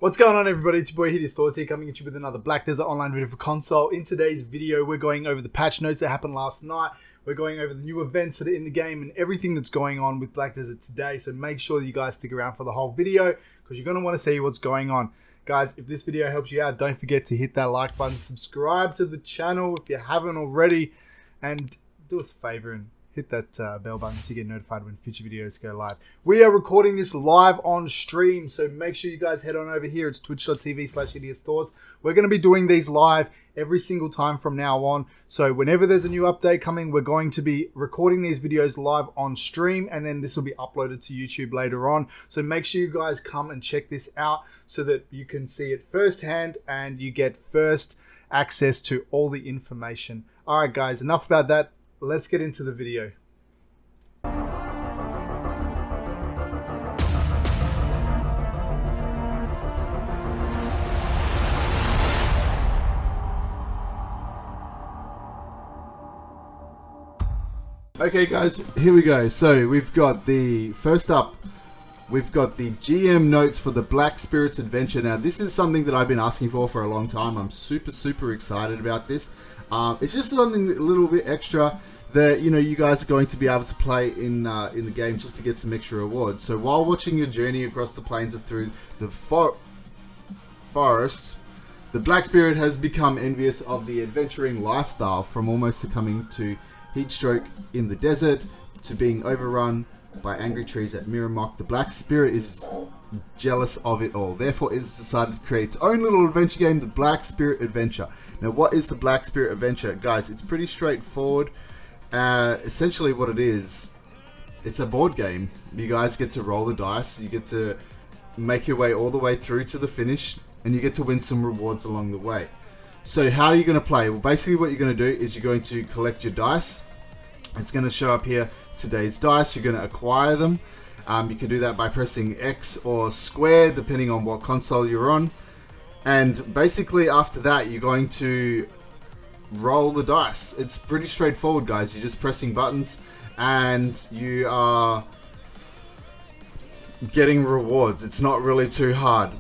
What's going on, everybody? It's your boy Hideous Thoughts here, coming at you with another Black Desert Online video for console. In today's video, we're going over the patch notes that happened last night. We're going over the new events that are in the game and everything that's going on with Black Desert today. So make sure that you guys stick around for the whole video because you're going to want to see what's going on. Guys, if this video helps you out, don't forget to hit that like button, subscribe to the channel if you haven't already, and do us a favor and hit that bell button so you get notified when future videos go live. We are recording this live on stream, so make sure you guys head on over here. It's twitch.tv/hideousthoughts. We're going to be doing these live every single time from now on. So whenever there's a new update coming, we're going to be recording these videos live on stream, and then this will be uploaded to YouTube later on. So make sure you guys come and check this out so that you can see it firsthand and you get first access to all the information. All right, guys, enough about that. Let's get into the video. Okay, guys, here we go. So we've got the first up. We've got the GM notes for the Black Spirits Adventure. Now, this is something that I've been asking for a long time. I'm super excited about this. It's just something a little bit extra that you guys are going to be able to play in the game just to get some extra rewards. So while watching your journey across the plains of through the forest, the Black Spirit has become envious of the adventuring lifestyle, from almost succumbing to heat stroke in the desert to being overrun by angry trees at Miramok. The Black Spirit is jealous of it all. Therefore, it has decided to create its own little adventure game, the Black Spirit Adventure. Now, what is the Black Spirit Adventure? Guys, it's pretty straightforward. Essentially what it is, it's a board game. You guys get to roll the dice, you get to make your way all the way through to the finish, and you get to win some rewards along the way. So how are you going to play? Well, basically what you're going to do is you're going to collect your dice. It's going to show up here, today's dice. You're going to acquire them. You can do that by pressing X or square, depending on what console you're on. And basically after that, you're going to roll the dice. It's pretty straightforward, guys. You're just pressing buttons and you are getting rewards. It's not really too hard.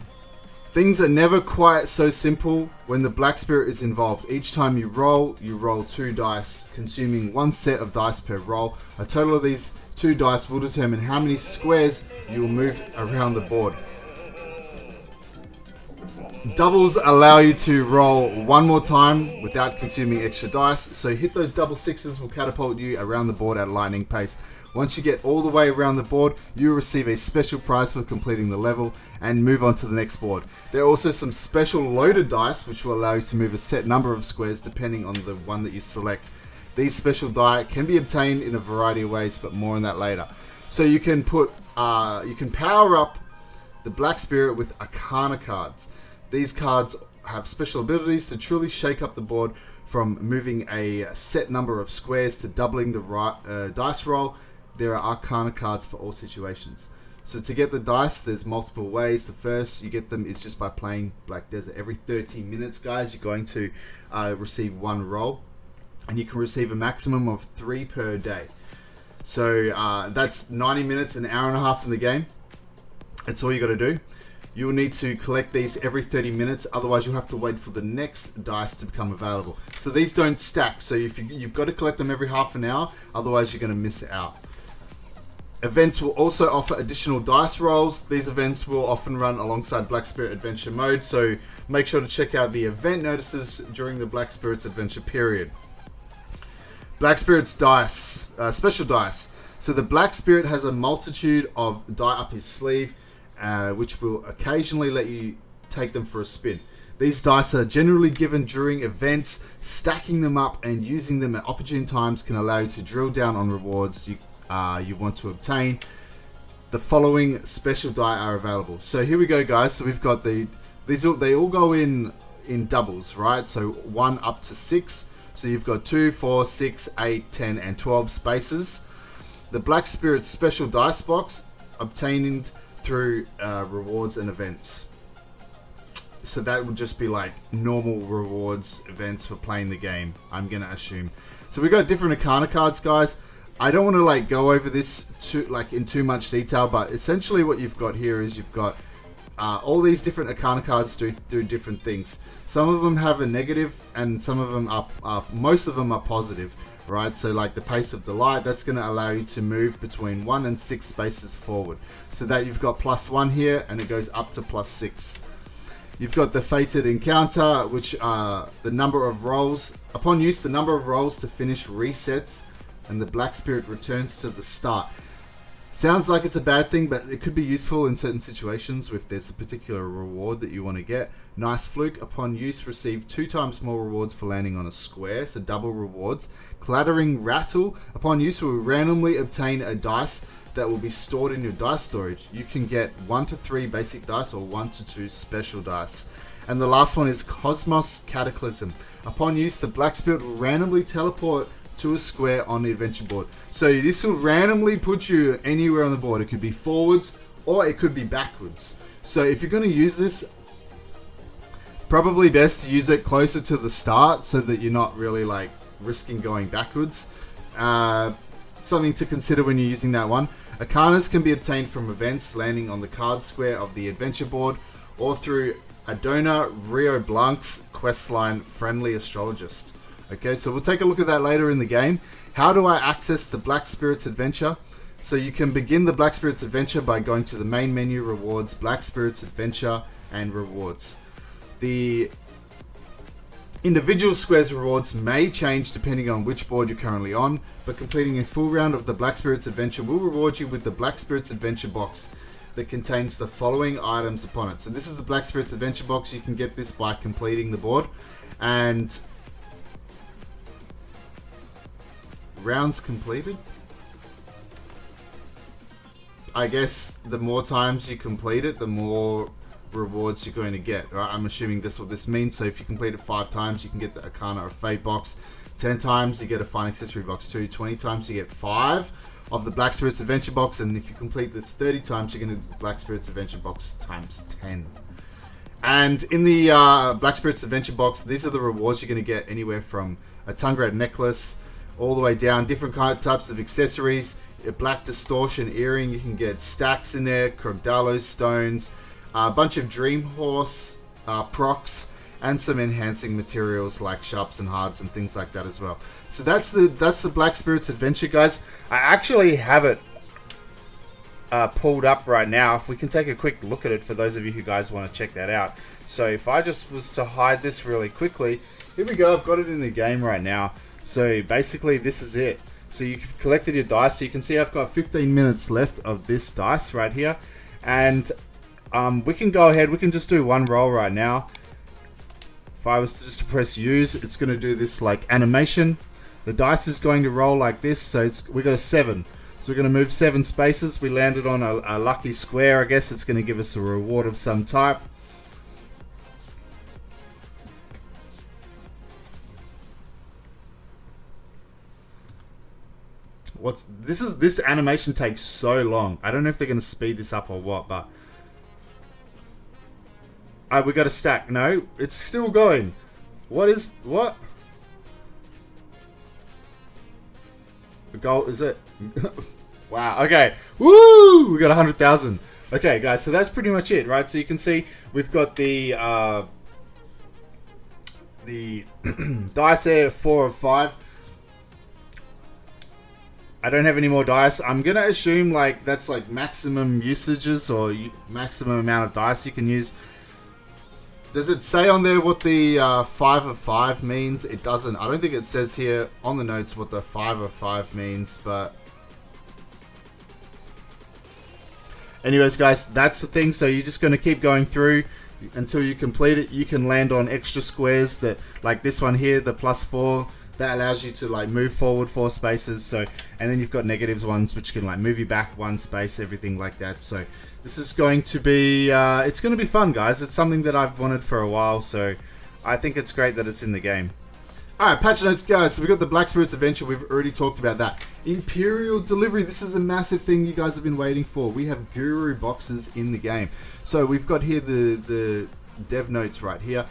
Things are never quite so simple when the Black Spirit is involved. Each time you roll 2 dice, consuming 1 set of dice per roll. A total of these 2 dice will determine how many squares you will move around the board. Doubles allow you to roll 1 more time without consuming extra dice, so hit those double sixes will catapult you around the board at lightning pace. Once you get all the way around the board, you will receive a special prize for completing the level and move on to the next board. There are also some special loaded dice which will allow you to move a set number of squares depending on the one that you select. These special die can be obtained in a variety of ways, but more on that later. So you can power up the Black Spirit with Arcana cards. These cards have special abilities to truly shake up the board, from moving a set number of squares to doubling the dice roll. There are Arcana cards for all situations. So to get the dice, there's multiple ways. The first you get them is just by playing Black Desert. Every 30 minutes, guys, you're going to receive 1 roll, and you can receive a maximum of 3 per day. So that's 90 minutes, an hour and a half in the game. That's all you got to do. You will need to collect these every 30 minutes, otherwise you'll have to wait for the next dice to become available. So these don't stack, so you've got to collect them every half an hour, otherwise you're going to miss out. Events will also offer additional dice rolls. These events will often run alongside Black Spirit Adventure mode, so make sure to check out the event notices during the Black Spirits Adventure period. Black Spirit's dice, special dice. So the Black Spirit has a multitude of die up his sleeve, which will occasionally let you take them for a spin. These dice are generally given during events. Stacking them up and using them at opportune times can allow you to drill down on rewards you want to obtain. The following special die are available. So here we go, guys. So we've got they all go in doubles, right? So 1 up to 6. So you've got 2, 4, 6, 8, 10, and 12 spaces. The Black Spirit special dice box, obtained through rewards and events. So that would just be like normal rewards events for playing the game, I'm gonna assume. So we got different Arcana cards, guys. I don't want to like go over this in too much detail, but essentially what you've got here is you've got all these different Arcana cards do different things. Some of them have a negative, and some of them most of them are positive, right? So like the Pace of Delight, that's going to allow you to move between 1 and 6 spaces forward. So that you've got +1 here, and it goes up to +6. You've got the Fated Encounter, which the number of rolls upon use, the number of rolls to finish resets, and the Black Spirit returns to the start. Sounds like it's a bad thing, but it could be useful in certain situations if there's a particular reward that you want to get. Nice Fluke. Upon use, receive 2 times more rewards for landing on a square, so double rewards. Clattering Rattle. Upon use, will randomly obtain a dice that will be stored in your dice storage. You can get 1 to 3 basic dice or 1 to 2 special dice. And the last one is Cosmos Cataclysm. Upon use, the Black Spirit will randomly teleport to a square on the adventure board. So this will randomly put you anywhere on the board. It could be forwards or it could be backwards. So if you're going to use this, probably best to use it closer to the start so that you're not really like risking going backwards. Something to consider when you're using that one. Arcanas can be obtained from events landing on the card square of the adventure board or through Adona Rio Blanc's questline Friendly Astrologist. Okay, so we'll take a look at that later in the game. How do I access the Black Spirit's Adventure? So you can begin the Black Spirit's Adventure by going to the main menu, Rewards, Black Spirit's Adventure, and Rewards. The individual squares rewards may change depending on which board you're currently on, but completing a full round of the Black Spirit's Adventure will reward you with the Black Spirit's Adventure box that contains the following items upon it. So this is the Black Spirit's Adventure box. You can get this by completing the board. And rounds completed. I guess the more times you complete it, the more rewards you're going to get. Right? I'm assuming this is what this means. So if you complete it 5 times, you can get the Arcana or Fate box. 10 times, you get a Fine Accessory box too. 20 times, you get 5 of the Black Spirit's Adventure box. And if you complete this 30 times, you're going to get the Black Spirit's Adventure box times 10. And in the Black Spirit's Adventure box, these are the rewards you're going to get anywhere from a Tungrat necklace all the way down, different types of accessories, a Black Distortion earring, you can get stacks in there, Krogdalo stones, a bunch of Dream Horse procs, and some enhancing materials like sharps and hards and things like that as well. So that's the Black Spirit's Adventure, guys. I actually have it pulled up right now. If we can take a quick look at it for those of you who guys want to check that out. So if I just was to hide this really quickly, here we go, I've got it in the game right now. So basically this is it. So you've collected your dice. So you can see I've got 15 minutes left of this dice right here. And we can go ahead, we can just do one roll right now. If I was to just press use, it's going to do this like animation. The dice is going to roll like this. So we got a 7. So we're going to move 7 spaces. We landed on a lucky square. I guess it's going to give us a reward of some type. This animation takes so long. I don't know if they're going to speed this up or what, but we got a stack. No, it's still going. What? The goal is it? Wow. Okay. Woo! We got 100,000. Okay, guys. So that's pretty much it, right? So you can see we've got the dice there, 4 of 5. I don't have any more dice. I'm going to assume like that's like maximum usages or maximum amount of dice you can use. Does it say on there what the 5 of 5 means? It doesn't. I don't think it says here on the notes what the 5 of 5 means, but anyways, guys, that's the thing. So you're just going to keep going through until you complete it. You can land on extra squares that, like this one here, the +4. That allows you to like move forward 4 spaces. So, and then you've got negatives ones which can like move you back 1 space, everything like that. So this is going to be it's going to be fun, guys. It's something that I've wanted for a while, so I think it's great that it's in the game. Alright, patch notes, guys. So we've got the Black Spirit's Adventure. We've already talked about that. Imperial delivery. This is a massive thing you guys have been waiting for. We have Guru boxes in the game. So we've got here the dev notes right here.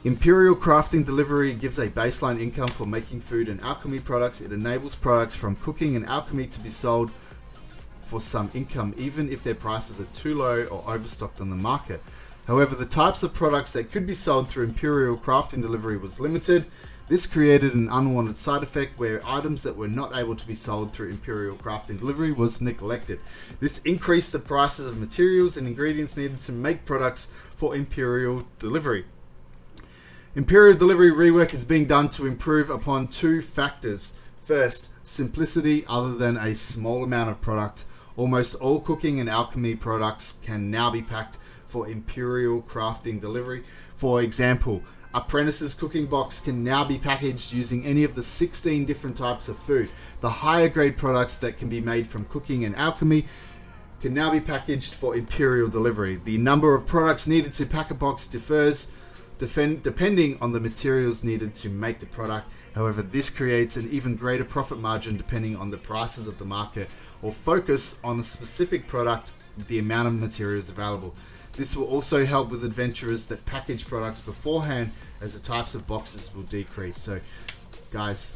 Imperial crafting delivery gives a baseline income for making food and alchemy products. It enables products from cooking and alchemy to be sold for some income, even if their prices are too low or overstocked on the market. However, the types of products that could be sold through Imperial crafting delivery was limited. This created an unwanted side effect where items that were not able to be sold through Imperial crafting delivery was neglected. This increased the prices of materials and ingredients needed to make products for Imperial delivery. Imperial delivery rework is being done to improve upon two factors. First, simplicity. Other than a small amount of product, almost all cooking and alchemy products can now be packed for Imperial crafting delivery. For example, Apprentice's cooking box can now be packaged using any of the 16 different types of food. The higher grade products that can be made from cooking and alchemy can now be packaged for Imperial delivery. The number of products needed to pack a box differs depending on the materials needed to make the product. However, this creates an even greater profit margin depending on the prices of the market, or focus on a specific product with the amount of materials available. This will also help with adventurers that package products beforehand, as the types of boxes will decrease. So guys,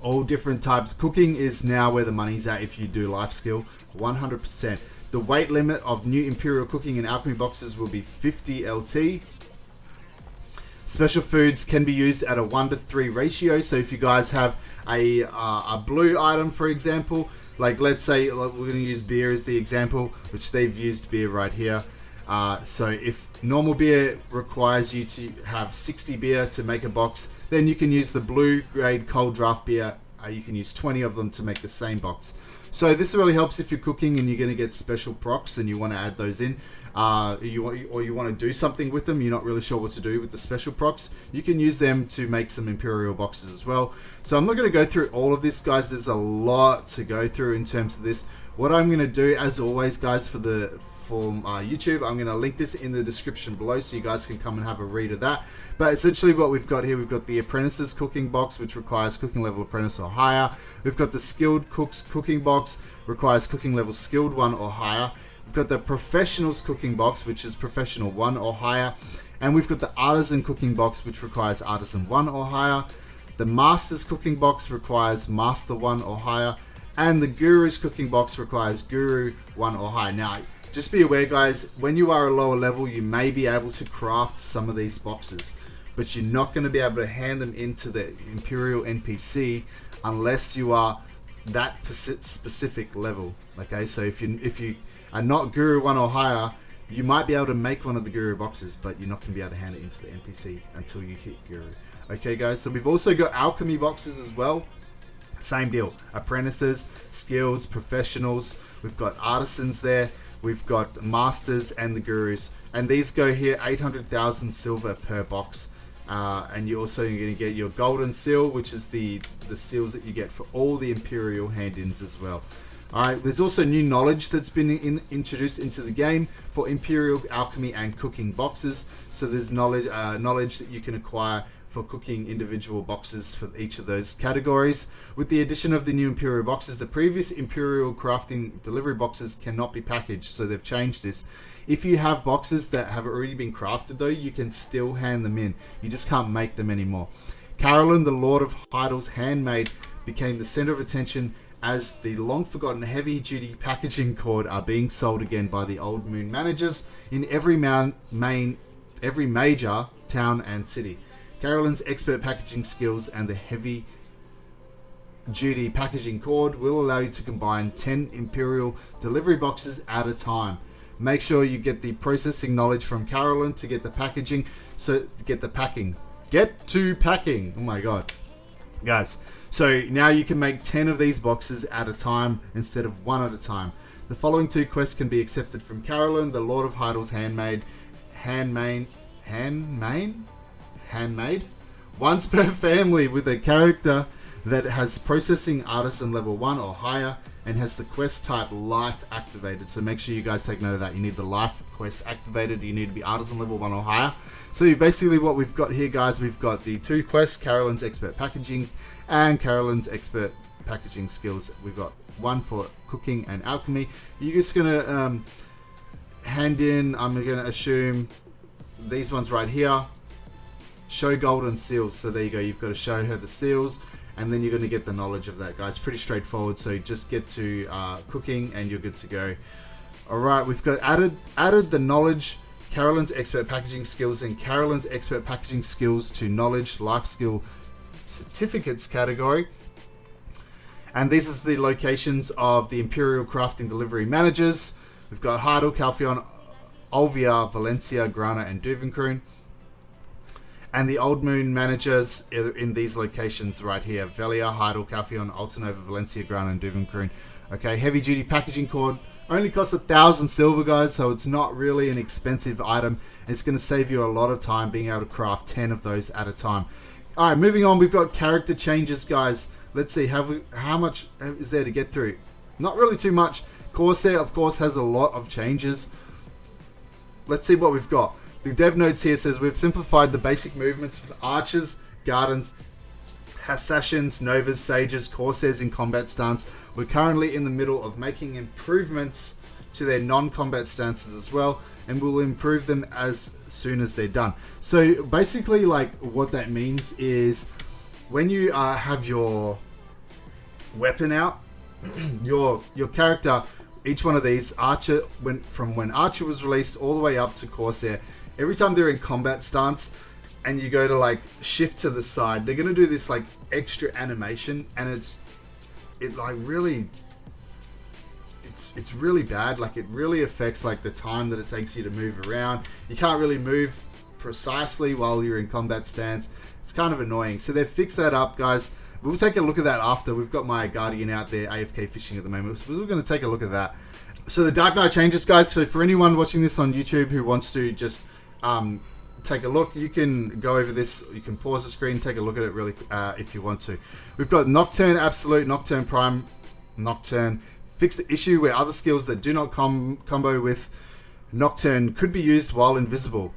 all different types. Cooking is now where the money's at if you do life skill, 100%. The weight limit of new Imperial cooking and alchemy boxes will be 50 LT. Special foods can be used at a 1-to-3 ratio. So if you guys have a blue item, for example, like let's say we're going to use beer as the example, which they've used beer right here. So if normal beer requires you to have 60 beer to make a box, then you can use the blue grade cold draft beer. You can use 20 of them to make the same box. So this really helps if you're cooking and you're going to get special procs and you want to add those in. You want to do something with them, you're not really sure what to do with the special procs. You can use them to make some Imperial boxes as well. So I'm not going to go through all of this, guys. There's a lot to go through in terms of this. What I'm going to do, as always, guys, for YouTube, I'm going to link this in the description below so you guys can come and have a read of that. But essentially what we've got here, we've got the Apprentice's cooking box, which requires cooking level Apprentice or higher. We've got the Skilled Cook's cooking box, requires cooking level Skilled 1 or higher. We've got the Professional's cooking box, which is Professional 1 or higher. And we've got the Artisan cooking box, which requires Artisan 1 or higher. The Master's cooking box requires Master 1 or higher. And the Guru's cooking box requires Guru 1 or higher. Now, just be aware, guys, when you are a lower level, you may be able to craft some of these boxes, but you're not going to be able to hand them into the Imperial NPC unless you are that specific level. Okay, so if you are not Guru 1 or higher, you might be able to make one of the Guru boxes, but you're not going to be able to hand it into the NPC until you hit Guru. Okay, guys, so we've also got alchemy boxes as well. Same deal. Apprentices, skills, professionals. We've got artisans there. We've got masters and the gurus. And these go here, 800,000 silver per box. And you're also going to get your golden seal, which is the seals that you get for all the Imperial hand-ins as well. Alright, there's also new knowledge that's been introduced into the game for Imperial alchemy and cooking boxes. So there's knowledge that you can acquire for cooking individual boxes for each of those categories. With the addition of the new Imperial boxes, the previous Imperial crafting delivery boxes cannot be packaged, so they've changed this. If you have boxes that have already been crafted though, you can still hand them in. You just can't make them anymore. Carolyn, the Lord of Heidel's handmaid, became the center of attention as the long-forgotten heavy-duty packaging cord are being sold again by the Old Moon managers in every major town and city. Carolyn's expert packaging skills and the heavy-duty packaging cord will allow you to combine 10 Imperial delivery boxes at a time. Make sure you get the processing knowledge from Carolyn to get the packaging, so get to packing. Oh my god. Guys, so now you can make 10 of these boxes at a time instead of one at a time. The following two quests can be accepted from Carolyn, the Lord of Heidel's handmaid. Once per family with a character that has processing artisan level 1 or higher and has the quest type life activated. So make sure you guys take note of that. You need the life quest activated. You need to be artisan level 1 or higher. So basically what we've got here, guys, we've got the two quests, Carolyn's expert packaging and Carolyn's expert packaging skills. We've got one for cooking and alchemy. You're just going to hand in, I'm going to assume, these ones right here. Show golden seals. So there you go. You've got to show her the seals. and then you're going to get the knowledge of that, guys. Pretty straightforward. So just get to cooking and you're good to go. Alright, we've got added the knowledge, Carolyn's expert packaging skills, and Carolyn's expert packaging skills to knowledge life skill certificates category. And these are the locations of the Imperial crafting delivery managers. We've got Heidel, Calphion, Olvia, Valencia, Grana, and Duvenkroon. And the Old Moon managers in these locations right here: Velia, Heidel, Calphion, Altanova, Valencia, Grana, and Duvenkroon. Okay, heavy duty packaging cord. Only costs 1,000 silver, guys, so it's not really an expensive item. It's going to save you a lot of time being able to craft 10 of those at a time. Alright, moving on, we've got character changes, guys. Let's see, how much is there to get through? Not really too much. Corsair, of course, has a lot of changes. Let's see what we've got. The dev notes here says we've simplified the basic movements for archers, Gardens, Assassins, Novas, Sages, Corsairs in combat stance. We're currently in the middle of making improvements to their non-combat stances as well, and we'll improve them as soon as they're done. So basically, like, what that means is when you have your weapon out, your character, each one of these, Archer, from when Archer was released all the way up to Corsair, every time they're in combat stance and you go to like shift to the side, they're gonna do this like extra animation, and it's really bad. Like, it really affects like the time that it takes you to move around. You can't really move precisely while you're in combat stance. It's kind of annoying. So they've fixed that up, guys. We'll take a look at that after. We've got my Guardian out there AFK fishing at the moment, so we're going to take a look at that. So the Dark Knight Changes, guys. So for anyone watching this on YouTube who wants to just take a look, you can go over this, you can pause the screen, take a look at it really if you want to. We've got Nocturne Absolute, Nocturne Prime, Nocturne. Fix the issue where other skills that do not combo with Nocturne could be used while invisible.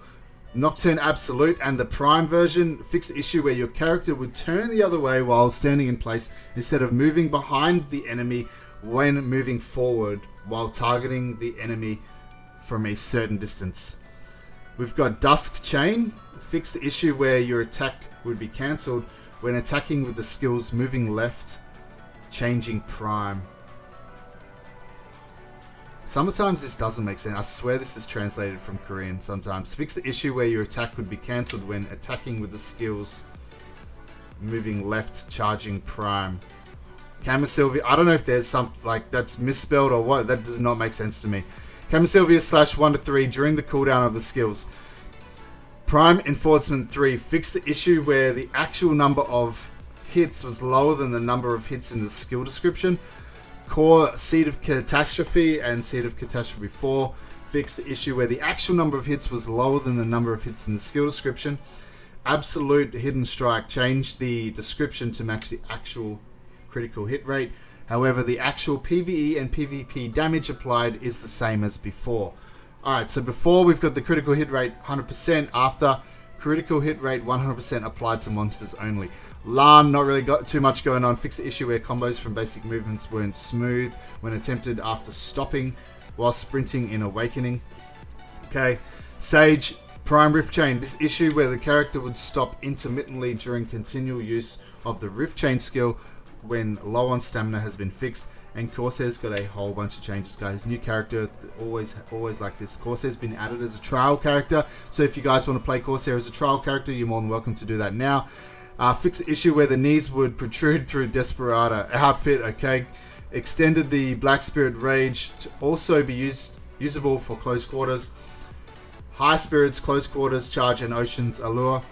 Nocturne Absolute and the Prime version fix the issue where your character would turn the other way while standing in place instead of moving behind the enemy when moving forward while targeting the enemy from a certain distance. We've got Dusk Chain. Fix the issue where your attack would be cancelled when attacking with the skills moving left, changing Prime. Sometimes this doesn't make sense. I swear this is translated from Korean sometimes. Fix the issue where your attack would be cancelled when attacking with the skills moving left, charging Prime. Camasylvia, I don't know if there's some, like, that's misspelled or what. That does not make sense to me. Camasylvia / 1 to 3 during the cooldown of the skills. Prime Enforcement 3. Fix the issue where the actual number of hits was lower than the number of hits in the skill description. Core Seed of Catastrophe and Seed of Catastrophe 4. Fix the issue where the actual number of hits was lower than the number of hits in the skill description. Absolute Hidden Strike. Change the description to match the actual critical hit rate. However, the actual PvE and PvP damage applied is the same as before. Alright, so before we've got the critical hit rate 100%, after critical hit rate 100% applied to monsters only. Lahn, not really got too much going on. Fix the issue where combos from basic movements weren't smooth when attempted after stopping while sprinting in Awakening. Okay, Sage, Prime Rift Chain. This issue where the character would stop intermittently during continual use of the Rift Chain skill when low on stamina has been fixed. And Corsair's got a whole bunch of changes, guys. New character, always like this. Corsair's been added as a trial character, so if you guys want to play Corsair as a trial character, you're more than welcome to do that now. Fix the issue where the knees would protrude through Desperado outfit. Okay, extended the Black Spirit Rage to also be usable for close quarters. High Spirits, close quarters, charge, and Ocean's Allure.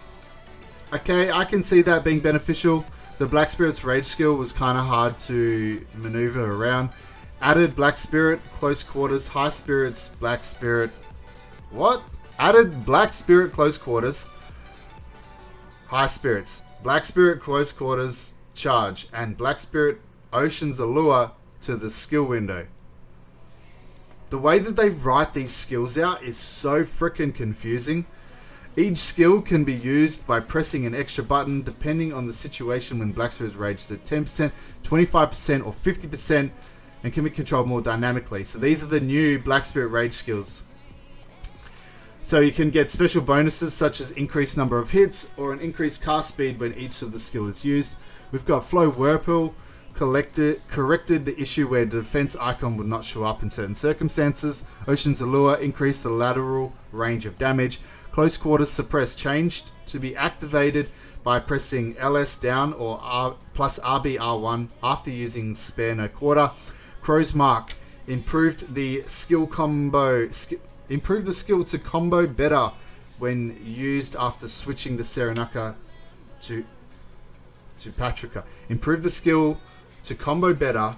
Okay, I can see that being beneficial. The Black Spirit's Rage skill was kind of hard to maneuver around. Added Black Spirit, close quarters, High Spirits, Black Spirit. What? Added Black Spirit, close quarters, High Spirits, Black Spirit, close quarters, charge, and Black Spirit Ocean's Allure to the skill window. The way that they write these skills out is so freaking confusing. Each skill can be used by pressing an extra button depending on the situation when Black Spirit's Rage is at 10%, 25%, or 50%, and can be controlled more dynamically. So these are the new Black Spirit Rage skills. So you can get special bonuses such as increased number of hits or an increased cast speed when each of the skill is used. We've got Flow Whirlpool, corrected the issue where the defense icon would not show up in certain circumstances. Ocean's Allure increased the lateral range of damage. Close Quarters Suppress changed to be activated by pressing LS down or plus RB/R1 after using Spare No Quarter. Crow's Mark improved the skill to combo better when used after switching the Serenaka to Patrika. Improved the skill to combo better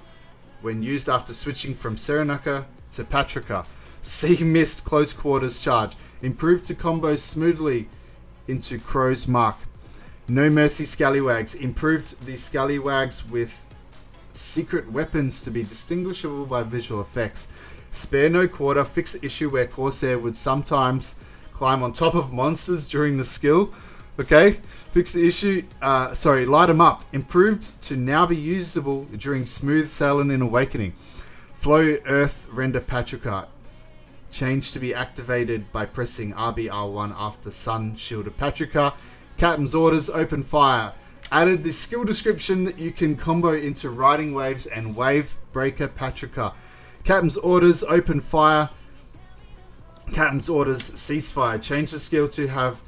when used after switching from Serenaka to Patrika. Sea Mist Close Quarters Charge. Improved to combo smoothly into Crow's Mark. No Mercy Scallywags. Improved the Scallywags with secret weapons to be distinguishable by visual effects. Spare No Quarter. Fixed the issue where Corsair would sometimes climb on top of monsters during the skill. Okay, fix the issue. Light 'em up. Improved to now be usable during smooth sailing in Awakening. Flow Earth Render Patrika. Changed to be activated by pressing RB/R1 after Sun Shielded Patrika. Captain's Orders Open Fire. Added the skill description that you can combo into Riding Waves and Wave Breaker Patrika. Captain's Orders Open Fire. Captain's Orders Ceasefire. Change the skill to have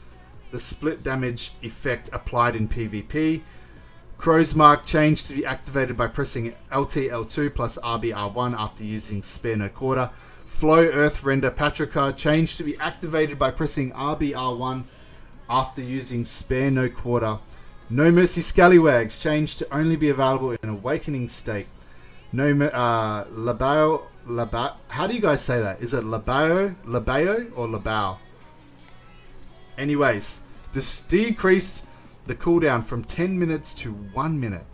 the split damage effect applied in PvP. Crow's Mark changed to be activated by pressing LT/L2 plus RB/R1 after using Spare No Quarter. Flow Earth Render Patrika changed to be activated by pressing RB/R1 after using Spare No Quarter. No Mercy Scallywags changed to only be available in Awakening state. No Labao. How do you guys say that? Is it Labao or Labao? Anyways, this decreased the cooldown from 10 minutes to 1 minute.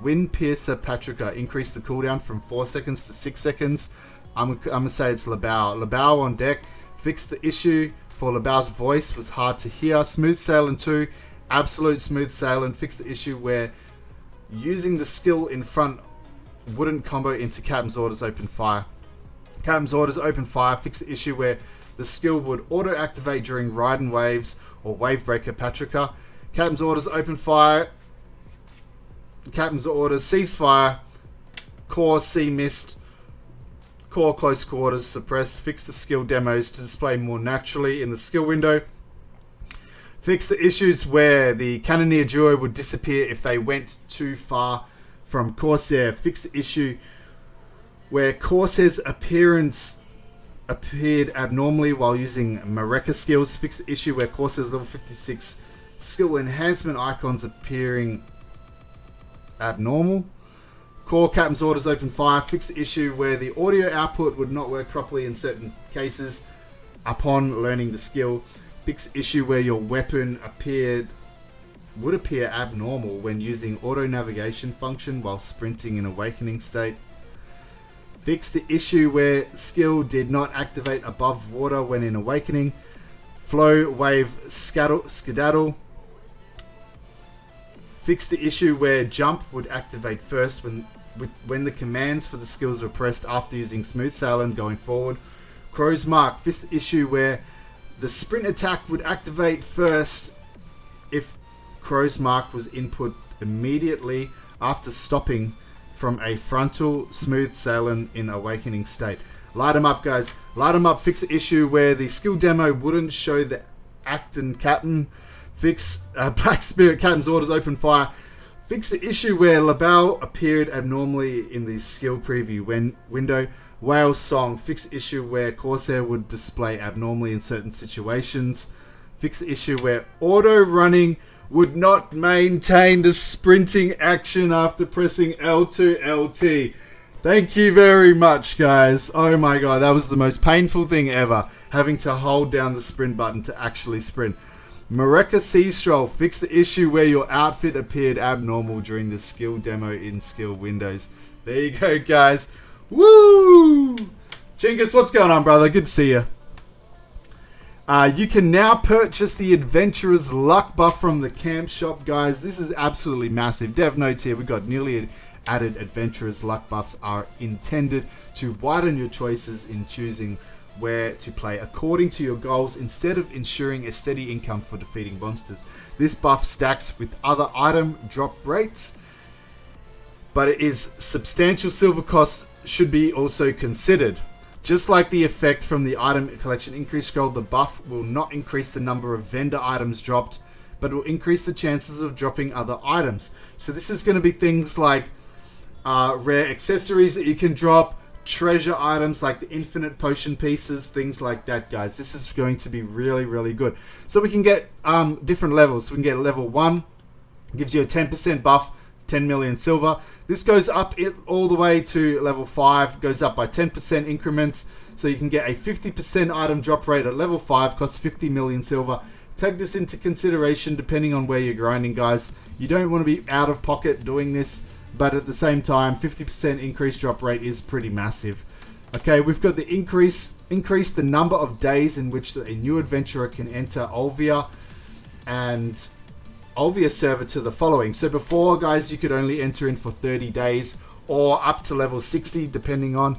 Wind Piercer Patrika increased the cooldown from 4 seconds to 6 seconds. I'm going to say it's Labao. Labao on deck. Fixed the issue for Labao's voice was hard to hear. Smooth Sailing 2. Absolute Smooth Sailing. Fixed the issue where using the skill in front wouldn't combo into Captain's Orders Open Fire. Captain's Orders Open Fire. Fixed the issue where the skill would auto-activate during Riding Waves or Wave Breaker Patrika. Captain's Orders Open Fire. Captain's Orders Ceasefire. Core Sea Mist. Core Close Quarters Suppressed. Fix the skill demos to display more naturally in the skill window. Fix the issues where the Cannoneer duo would disappear if they went too far from Corsair. Fix the issue where Corsair's appearance appeared abnormally while using Mareka skills. Fix the issue where Corsair's level 56 skill enhancement icons appearing abnormal. Core Captain's Orders Open Fire. Fix the issue where the audio output would not work properly in certain cases upon learning the skill. Fix the issue where your weapon would appear abnormal when using auto navigation function while sprinting in Awakening state. Fix the issue where skill did not activate above water when in Awakening. Flow Wave Skedaddle. Fix the issue where jump would activate first when the commands for the skills were pressed after using Smooth Sailing going forward. Crow's Mark. Fix the issue where the sprint attack would activate first if Crow's Mark was input immediately after stopping from a frontal Smooth Sailing in Awakening state. Light 'em up, guys. Light 'em up. Fix the issue where the skill demo wouldn't show the Acton Captain. Fix Black Spirit Captain's Orders Open Fire. Fix the issue where Labao appeared abnormally in the skill preview window. Whale Song. Fix the issue where Corsair would display abnormally in certain situations. Fix the issue where auto running would not maintain the sprinting action after pressing L2 LT. Thank you very much, guys. Oh my god, that was the most painful thing ever, having to hold down the sprint button to actually sprint. Mareka Sea Stroll. Fix the issue where your outfit appeared abnormal during the skill demo in skill windows. There you go, guys. Woo! Chingus, what's going on, brother? Good to see you. You can now purchase the Adventurer's Luck Buff from the camp shop, guys. This is absolutely massive. Dev notes here, we've got newly added Adventurer's Luck Buffs are intended to widen your choices in choosing where to play according to your goals instead of ensuring a steady income for defeating monsters. This buff stacks with other item drop rates, but it is substantial silver costs should be also considered. Just like the effect from the item collection increase scroll, the buff will not increase the number of vendor items dropped, but will increase the chances of dropping other items. So this is going to be things like rare accessories that you can drop, treasure items like the infinite potion pieces, things like that, guys. This is going to be really, really good. So we can get different levels. We can get level 1, gives you a 10% buff, 10 million silver. This goes up all the way to level 5, goes up by 10% increments. So you can get a 50% item drop rate at level 5, costs 50 million silver. Take this into consideration depending on where you're grinding, guys. You don't want to be out of pocket doing this, but at the same time, 50% increase drop rate is pretty massive. Okay, we've got the increase the number of days in which a new adventurer can enter Olvia and Olvia server to the following. So before, guys, you could only enter in for 30 days or up to level 60, depending on.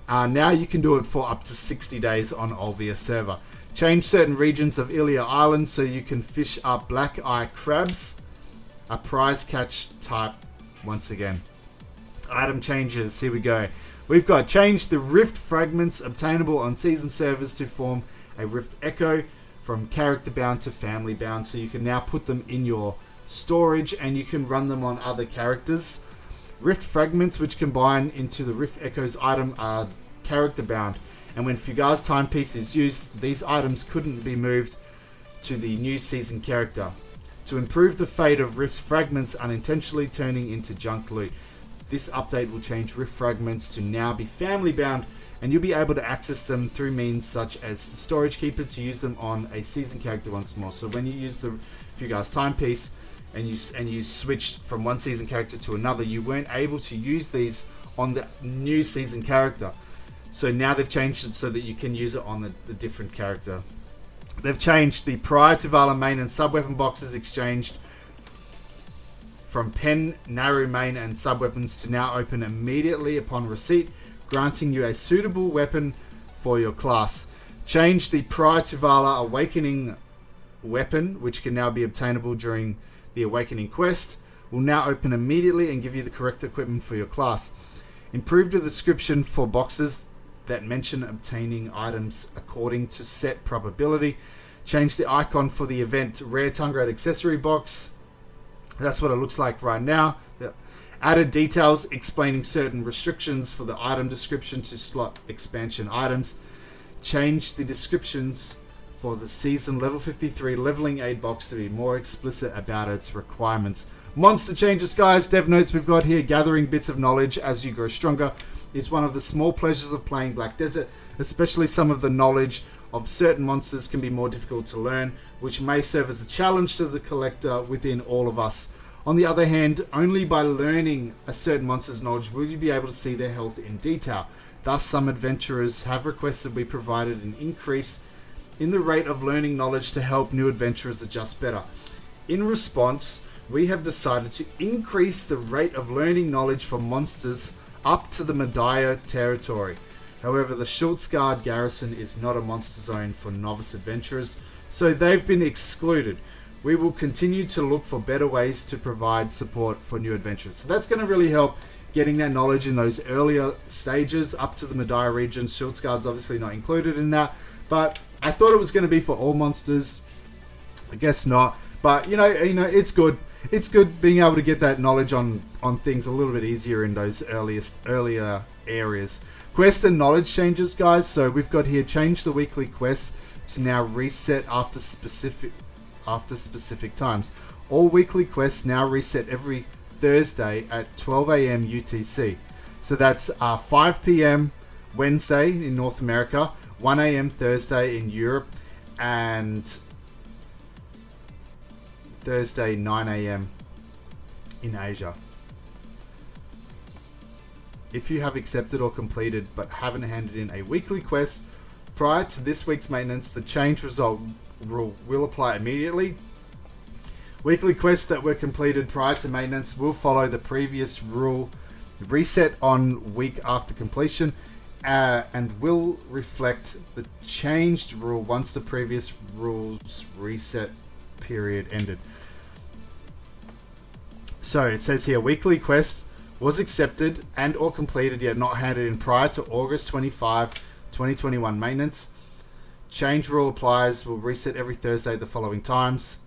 Now you can do it for up to 60 days on Olvia server. Change certain regions of Ilia Island so you can fish up black eye crabs, a prize catch type once again. Item changes, here we go. We've got changed the rift fragments obtainable on season servers to form a rift echo from character bound to family bound, so you can now put them in your storage and you can run them on other characters. Rift fragments which combine into the rift echoes item are character bound, and when Fugar's timepiece is used, these items couldn't be moved to the new season character. To improve the fate of rift fragments unintentionally turning into junk loot, this update will change rift fragments to now be family bound, and you'll be able to access them through means such as the storage keeper to use them on a season character once more. So when you use the Fugar's timepiece and you switched from one season character to another, you weren't able to use these on the new season character. So now they've changed it so that you can use it on the different character. They've changed the prior to Vala main and sub-weapon boxes exchanged from pen, narrow main and sub-weapons to now open immediately upon receipt, granting you a suitable weapon for your class. Change the prior to Vala awakening weapon, which can now be obtainable during the awakening quest, will now open immediately and give you the correct equipment for your class. Improve the description for boxes that mention obtaining items according to set probability. Change the icon for the event rare tongue grade accessory box. That's what it looks like right now. Added details explaining certain restrictions for the item description to slot expansion items. Change the descriptions for the season level 53 leveling aid box to be more explicit about its requirements. Monster changes, guys. Dev notes we've got here. Gathering bits of knowledge as you grow stronger is one of the small pleasures of playing Black Desert. Especially some of the knowledge of certain monsters can be more difficult to learn, which may serve as a challenge to the collector within all of us. On the other hand, only by learning a certain monster's knowledge will you be able to see their health in detail. Thus, some adventurers have requested we provided an increase in the rate of learning knowledge to help new adventurers adjust better. In response, we have decided to increase the rate of learning knowledge for monsters up to the Medaya territory. However, the Schultzgard garrison is not a monster zone for novice adventurers, so they've been excluded. We will continue to look for better ways to provide support for new adventurers. So that's going to really help getting that knowledge in those earlier stages up to the Medaya region. Schultzgard's obviously not included in that, but I thought it was going to be for all monsters. I guess not, but you know, it's good. It's good being able to get that knowledge on things a little bit easier in those earlier areas. Quest and knowledge changes, guys. So we've got here change the weekly quests to now reset after specific times. All weekly quests now reset every Thursday at 12 a.m. UTC. So that's 5 p.m. Wednesday in North America, 1 a.m. Thursday in Europe, and Thursday 9 a.m. in Asia. If you have accepted or completed but haven't handed in a weekly quest prior to this week's maintenance, the change result rule will apply immediately. Weekly quests that were completed prior to maintenance will follow the previous rule reset on week after completion. and will reflect the changed rule once the previous rules reset period ended. So it says here, weekly quest was accepted and or completed yet not handed in prior to August 25, 2021 maintenance. Change rule applies, will reset every Thursday the following times.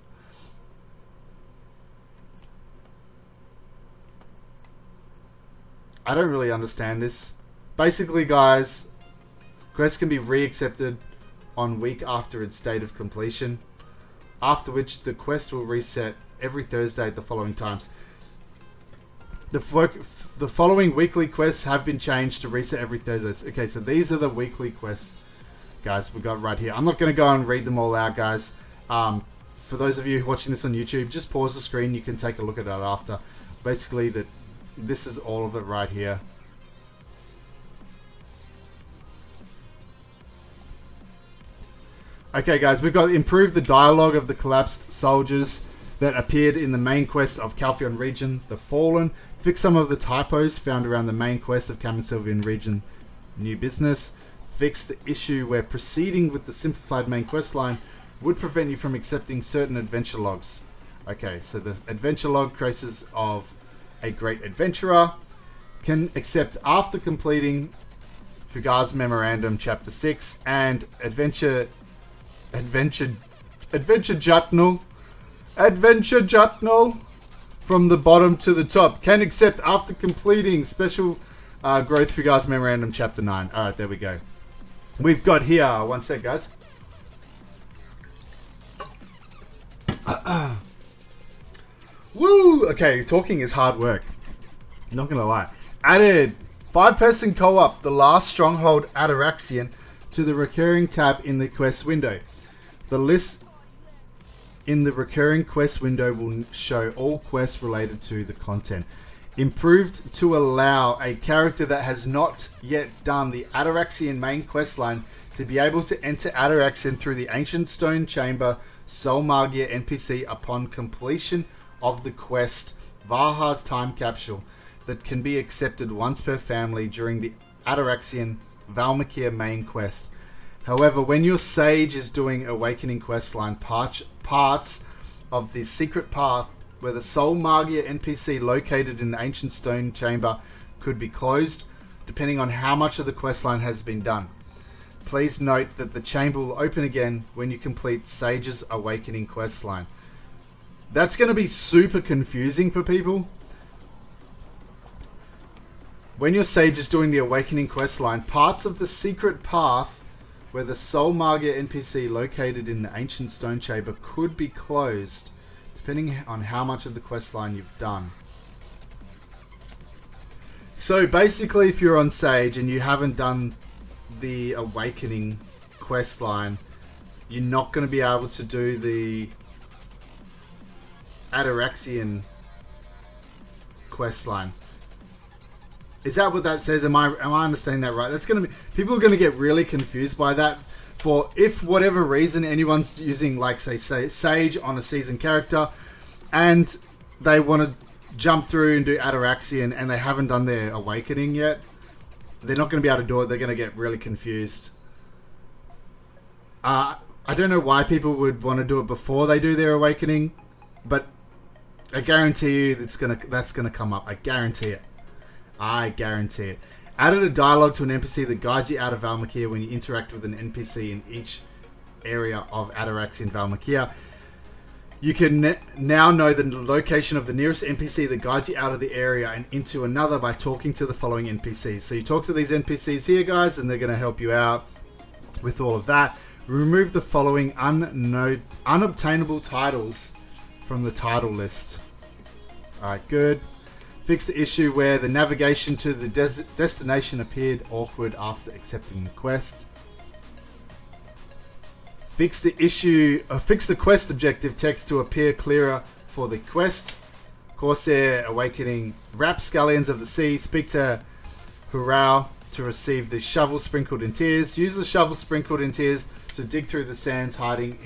I don't really understand this. Basically, guys, quests can be re-accepted on week after its date of completion, after which the quest will reset every Thursday the following times. The following weekly quests have been changed to reset every Thursday. Okay, so these are the weekly quests, guys, we got right here. I'm not going to go and read them all out, guys. For those of you watching this on YouTube, just pause the screen. You can take a look at that after. Basically, this is all of it right here. Okay, guys, we've got improved the dialogue of the collapsed soldiers that appeared in the main quest of Calphion region, The Fallen. Fix some of the typos found around the main quest of Camisylvian region, New Business. Fix the issue where proceeding with the simplified main quest line would prevent you from accepting certain adventure logs. Okay, so the adventure log traces of a great adventurer can accept after completing Fugar's Memorandum Chapter 6 and Adventure Jutnal from the bottom to the top. Can accept after completing Special Growth Fugar's Memorandum Chapter 9. Alright, there we go. We've got here, one sec, guys. Woo! Okay, talking is hard work. Not gonna lie. Added 5-person co-op, The Last Stronghold Ataraxian, to the recurring tab in the quest window. The list in the recurring quest window will show all quests related to the content. Improved to allow a character that has not yet done the Ataraxian main quest line to be able to enter Ataraxian through the Ancient Stone Chamber Soul Magia NPC upon completion of the quest Vaha's Time Capsule that can be accepted once per family during the Ataraxian Valmakir main quest. However, when your Sage is doing Awakening questline, parts of the secret path where the Soul Magia NPC located in the Ancient Stone Chamber could be closed, depending on how much of the questline has been done. Please note that the chamber will open again when you complete Sage's Awakening questline. That's going to be super confusing for people. When your Sage is doing the Awakening questline, parts of the secret path where the Soul Magia NPC located in the Ancient Stone Chamber could be closed, depending on how much of the questline you've done. So basically, if you're on Sage and you haven't done the Awakening questline, you're not going to be able to do the Ataraxian questline. Is that what that says? Am I understanding that right? That's going to be, people are going to get really confused by that. For if whatever reason anyone's using, like say Sage on a seasoned character, and they want to jump through and do Ataraxian and they haven't done their Awakening yet, they're not going to be able to do it. They're going to get really confused. I don't know why people would want to do it before they do their Awakening, but I guarantee you that's gonna come up. I guarantee it. I guarantee it. Added a dialogue to an NPC that guides you out of Valmakir when you interact with an NPC in each area of Ataraxian Valmakir. You can now know the location of the nearest NPC that guides you out of the area and into another by talking to the following NPCs. So you talk to these NPCs here, guys, and they're going to help you out with all of that. Remove the following unobtainable titles from the title list. Alright, good. Fix the issue where the navigation to the destination appeared awkward after accepting the quest. Fix the quest objective text to appear clearer for the quest. Corsair Awakening. Rapscallions of the Sea. Speak to Hurrah to receive the shovel sprinkled in tears. Use the shovel sprinkled in tears to dig through the sands hiding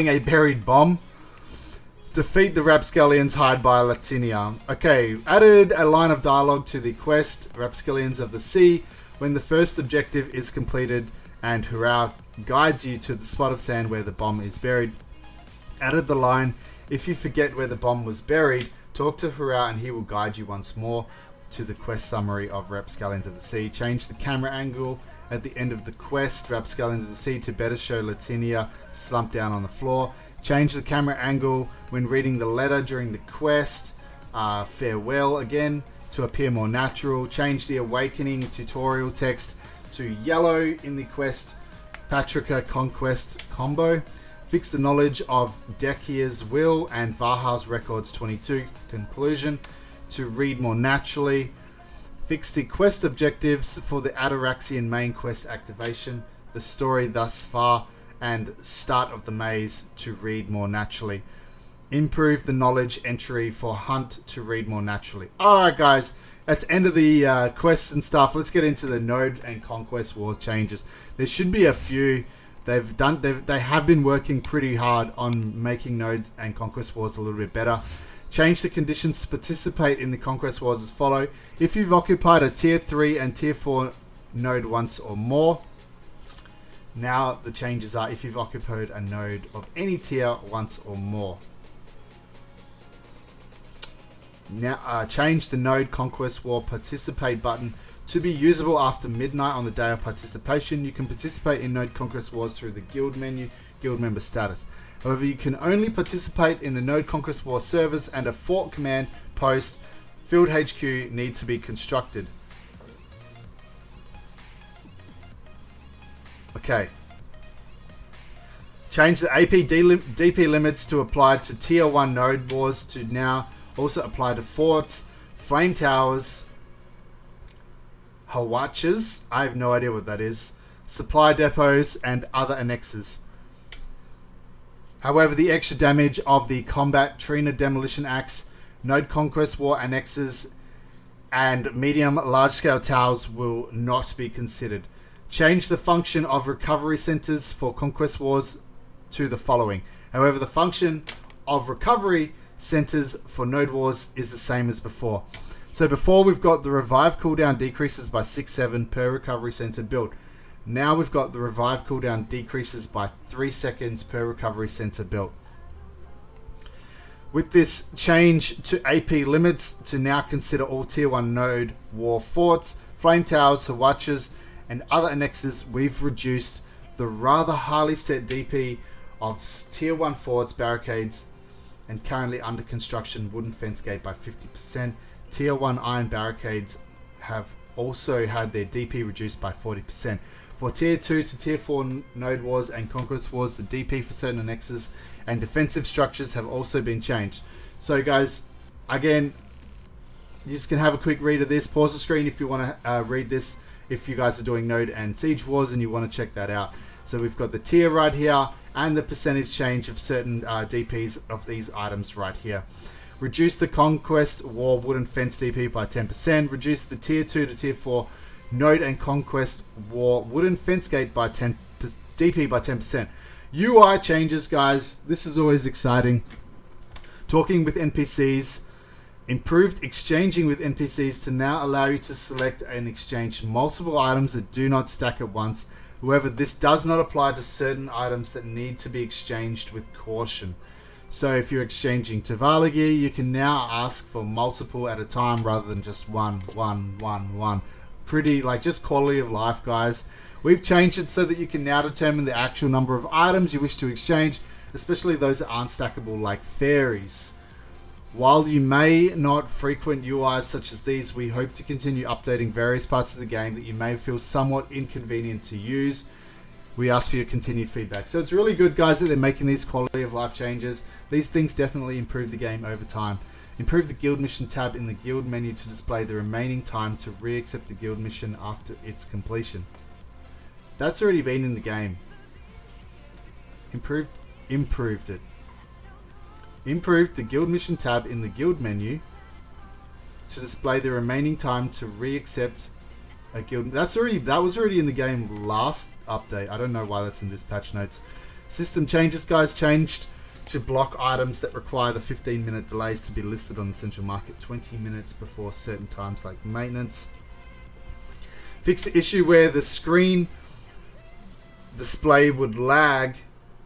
a buried bomb. Defeat the Rapscallions, hide by Latinia. Okay, added a line of dialogue to the quest, Rapscallions of the Sea, when the first objective is completed and Hurrah guides you to the spot of sand where the bomb is buried. Added the line, if you forget where the bomb was buried, talk to Hurrah and he will guide you once more to the quest summary of Rapscallions of the Sea. Change the camera angle at the end of the quest, Rapscallions of the Sea, to better show Latinia slumped down on the floor. Change the camera angle when reading the letter during the quest, farewell again, to appear more natural. Change the awakening tutorial text to yellow in the quest Patricia Conquest combo. Fix the knowledge of Dekir's will and Vaha's Records 22 conclusion to read more naturally. Fix the quest objectives for the Ataraxian main quest activation, the story thus far, and start of the maze to read more naturally. Improve the knowledge entry for Hunt to read more naturally. Alright guys, that's end of the quests and stuff. Let's get into the Node and Conquest War changes. There should be a few. They have been working pretty hard on making Nodes and Conquest Wars a little bit better. Change the conditions to participate in the Conquest Wars as follow. If you've occupied a Tier 3 and Tier 4 node once or more. Now the changes are if you've occupied a node of any tier once or more. Now change the Node Conquest War Participate button to be usable after midnight on the day of participation. You can participate in Node Conquest Wars through the guild menu, guild member status. However, you can only participate in the Node Conquest War servers, and a fort command post field HQ need to be constructed. Okay. Change the AP DP limits to apply to Tier 1 Node Wars to now also apply to forts, flame towers, hawachas, I have no idea what that is, supply depots, and other annexes. However, the extra damage of the Combat Trina Demolition Axe, Node Conquest War annexes, and medium large-scale towers will not be considered. Change the function of recovery centers for Conquest Wars to the following. However, the function of recovery centers for Node Wars is the same as before. So before we've got the revive cooldown decreases by 6-7 per recovery center built. Now we've got the revive cooldown decreases by 3 seconds per recovery center built. With this change to AP limits to now consider all Tier 1 Node War forts, flame towers, hawachas, and other annexes, we've reduced the rather highly set DP of Tier 1 forts, barricades, and currently under construction wooden fence gate by 50%. Tier 1 iron barricades have also had their DP reduced by 40%. For Tier 2 to Tier 4 Node Wars and Conquest Wars, the DP for certain annexes and defensive structures have also been changed. So guys, again, you just can have a quick read of this. Pause the screen if you want to read this, if you guys are doing Node and Siege Wars and you want to check that out. So we've got the tier right here and the percentage change of certain DPs of these items right here. Reduce the Conquest War wooden fence DP by 10%. Reduce the Tier 2 to Tier 4 Node and Conquest War wooden fence gate by 10 DP by 10%. UI changes, guys. This is always exciting. Talking with NPCs. Improved exchanging with NPCs to now allow you to select and exchange multiple items that do not stack at once. However, this does not apply to certain items that need to be exchanged with caution. So if you're exchanging Tavala gear, you can now ask for multiple at a time rather than just one. Pretty, like, just quality of life, guys. We've changed it so that you can now determine the actual number of items you wish to exchange, especially those that aren't stackable like fairies. While you may not frequent UIs such as these, we hope to continue updating various parts of the game that you may feel somewhat inconvenient to use. We ask for your continued feedback. So it's really good, guys, that they're making these quality of life changes. These things definitely improve the game over time. Improve the guild mission tab in the guild menu to display the remaining time to re-accept the guild mission after its completion. That's already been in the game. Improved it. Improved the guild mission tab in the guild menu to display the remaining time to re-accept a guild. That was already in the game last update. I don't know why that's in this patch notes. System changes, guys. Changed to block items that require the 15-minute delays to be listed on the central market 20 minutes before certain times like maintenance. Fix the issue where the screen display would lag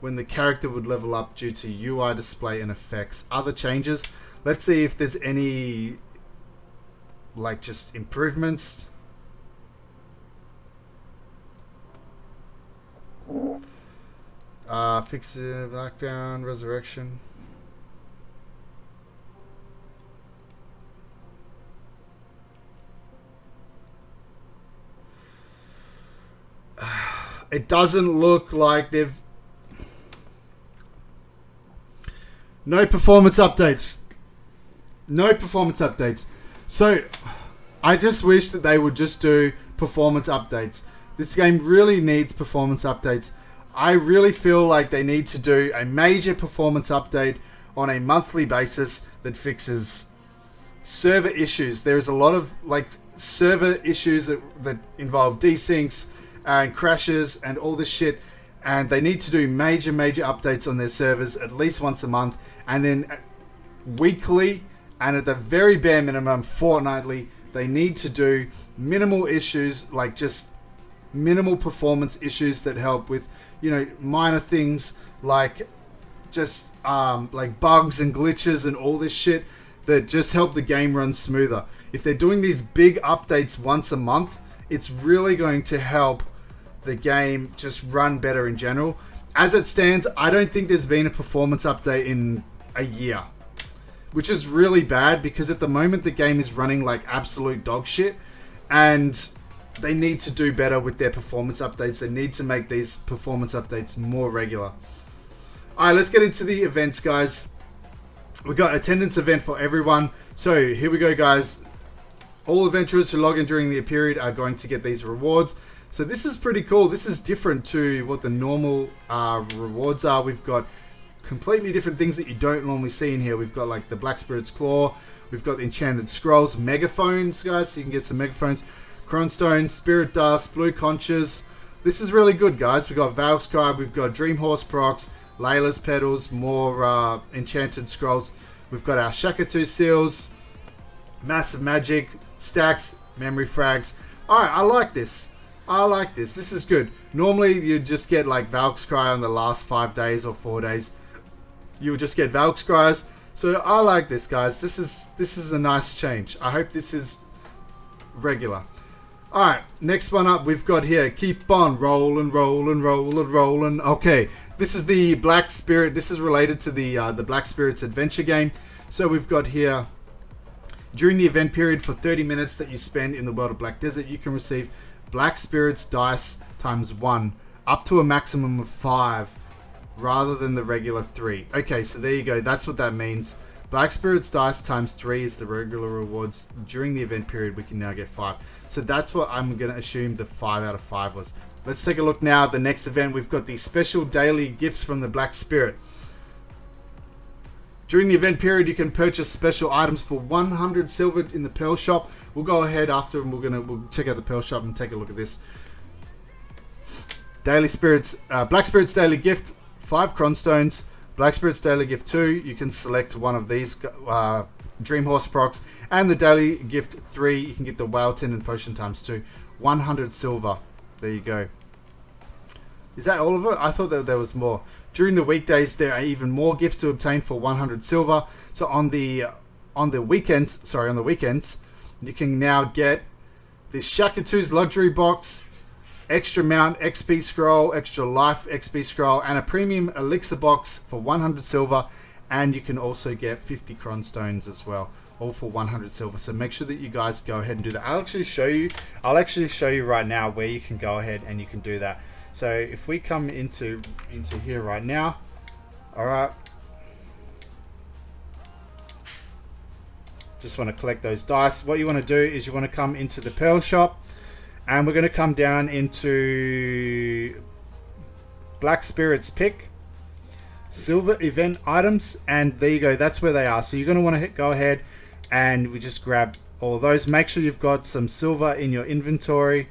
when the character would level up due to UI display and effects. Other changes. Let's see if there's any like just improvements. Fix the background, resurrection. It doesn't look like they've... No performance updates. No performance updates. So, I just wish that they would just do performance updates. This game really needs performance updates. I really feel like they need to do a major performance update on a monthly basis that fixes server issues. There's a lot of like server issues that involve desyncs and crashes and all this shit, and they need to do major updates on their servers at least once a month, and then weekly, and at the very bare minimum fortnightly. They need to do minimal issues, like just minimal performance issues that help with, you know, minor things like just like bugs and glitches and all this shit that just help the game run smoother. If they're doing these big updates once a month, it's really going to help the game just run better in general. As it stands, I don't think there's been a performance update in a year, which is really bad because at the moment the game is running like absolute dog shit, and they need to do better with their performance updates. They need to make these performance updates more regular. Alright, let's get into the events, guys. We've got attendance event for everyone. So here we go, guys. All adventurers who log in during the period are going to get these rewards. So this is pretty cool. This is different to what the normal rewards are. We've got completely different things that you don't normally see in here. We've got like the Black Spirit's Claw. We've got the Enchanted Scrolls, megaphones, guys, so you can get some megaphones. Cronstone, Spirit Dust, Blue Conches. This is really good, guys. We've got Valk's Cry, we've got Dream Horse Procs, Layla's Petals, more Enchanted Scrolls. We've got our Shakatu Seals, Massive Magic, Stacks, Memory Frags. Alright, I like this. I like this. This is good. Normally, you just get like Valk's Cry on the last 5 days or 4 days. You'll just get Valk's Cries. So I like this, guys. This is a nice change. I hope this is regular. Alright, next one up we've got here. Keep on rolling. Okay, this is the Black Spirit. This is related to the Black Spirit's adventure game. So we've got here, during the event period for 30 minutes that you spend in the world of Black Desert, you can receive Black Spirit's dice times 1, up to a maximum of 5, rather than the regular 3. Okay, so there you go. That's what that means. Black Spirit's dice times 3 is the regular rewards. During the event period, we can now get 5. So that's what I'm going to assume the 5 out of 5 was. Let's take a look now at the next event. We've got the special daily gifts from the Black Spirit. During the event period, you can purchase special items for 100 silver in the Pearl Shop. We'll go ahead after and we'll check out the Pearl Shop and take a look at this. Daily Spirits, Black Spirit's daily gift, 5 Cronstones. Black Spirit's daily gift 2, you can select one of these Dream Horse Procs. And the daily gift 3, you can get the Whale Tin and Potion times 2. 100 silver. There you go. Is that all of it? I thought that there was more. During the weekdays, there are even more gifts to obtain for 100 silver. So on the weekends, you can now get this Shakatu's luxury box, extra mount XP scroll, extra life XP scroll, and a premium elixir box for 100 silver. And you can also get 50 Cronstones as well, all for 100 silver. So make sure that you guys go ahead and do that. I'll actually show you right now where you can go ahead and you can do that. So if we come into here right now, all right, just want to collect those dice. What you want to do is you want to come into the Pearl Shop, and we're going to come down into Black Spirit's Pick, Silver Event Items, and there you go. That's where they are. So you're going to want to go ahead and we just grab all those. Make sure you've got some silver in your inventory.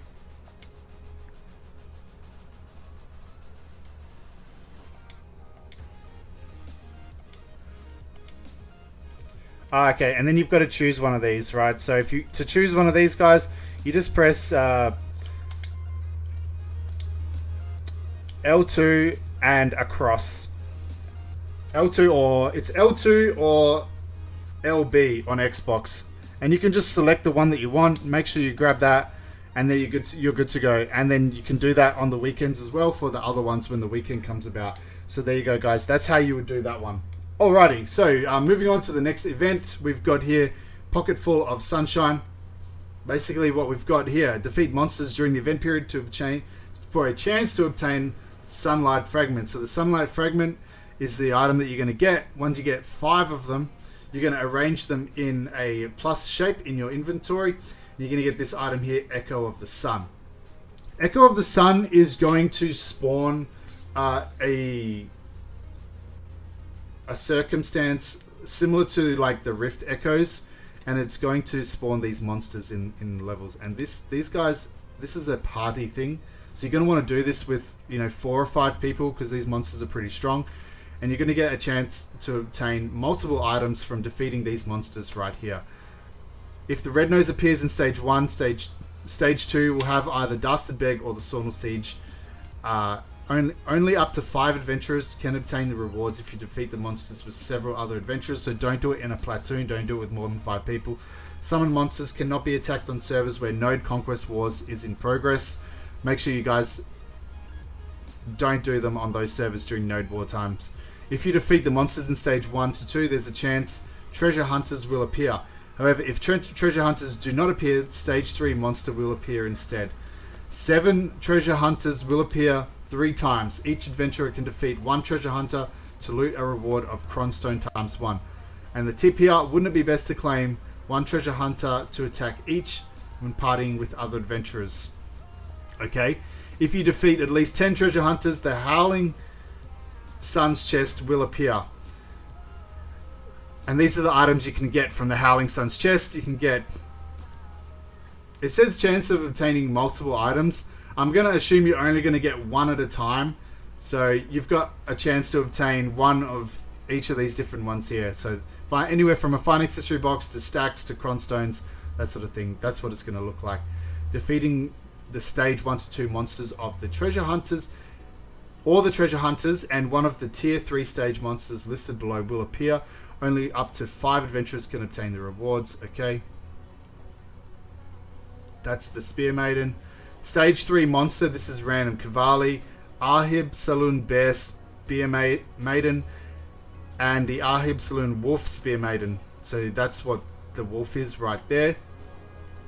Okay, and then you've got to choose one of these, right? So to choose one of these guys, you just press L2 and across. L2 or it's L2 or LB on Xbox, and you can just select the one that you want. Make sure you grab that, and then you're good to go. And then you can do that on the weekends as well for the other ones when the weekend comes about. So there you go, guys. That's how you would do that one. Alrighty, so moving on to the next event, we've got here Pocket Full of Sunshine. Basically, what we've got here: defeat monsters during the event period for a chance to obtain Sunlight Fragment. So the Sunlight Fragment is the item that you're going to get. Once you get 5 of them, you're going to arrange them in a plus shape in your inventory. You're going to get this item here, Echo of the Sun. Echo of the Sun is going to spawn a circumstance similar to like the Rift Echoes, and it's going to spawn these monsters in levels. And these guys, this is a party thing, so you're going to want to do this with 4 or 5 people, because these monsters are pretty strong, and you're going to get a chance to obtain multiple items from defeating these monsters right here. If the Red Nose appears in stage 1, stage 2 will have either Dastard Beg or the Lahn Sage. Only up to 5 adventurers can obtain the rewards if you defeat the monsters with several other adventurers, so don't do it in a platoon, don't do it with more than 5 people. Summon monsters cannot be attacked on servers where Node Conquest Wars is in progress. Make sure you guys don't do them on those servers during Node War times. If you defeat the monsters in stage 1 to 2, there's a chance treasure hunters will appear. However, if treasure hunters do not appear, stage 3 monster will appear instead. 7 treasure hunters will appear 3 times. Each adventurer can defeat 1 treasure hunter to loot a reward of Cronstone times 1. And the tip here, wouldn't it be best to claim 1 treasure hunter to attack each when partying with other adventurers? Okay, if you defeat at least 10 treasure hunters, the Howling Sun's chest will appear. And these are the items you can get from the Howling Sun's chest. You can get... It says chance of obtaining multiple items. I'm going to assume you're only going to get 1 at a time. So you've got a chance to obtain 1 of each of these different ones here. So anywhere from a fine accessory box to stacks to cronstones, that sort of thing. That's what it's going to look like. Defeating the stage 1 to 2 monsters of the treasure hunters or the treasure hunters, and one of the tier 3 stage monsters listed below will appear. Only up to 5 adventurers can obtain the rewards. Okay. That's the Spear Maiden. Stage 3 monster, this is random. Cavalli, Ahib Saloon Bear Spear Maiden, and the Ahib Saloon Wolf Spear Maiden. So that's what the wolf is right there.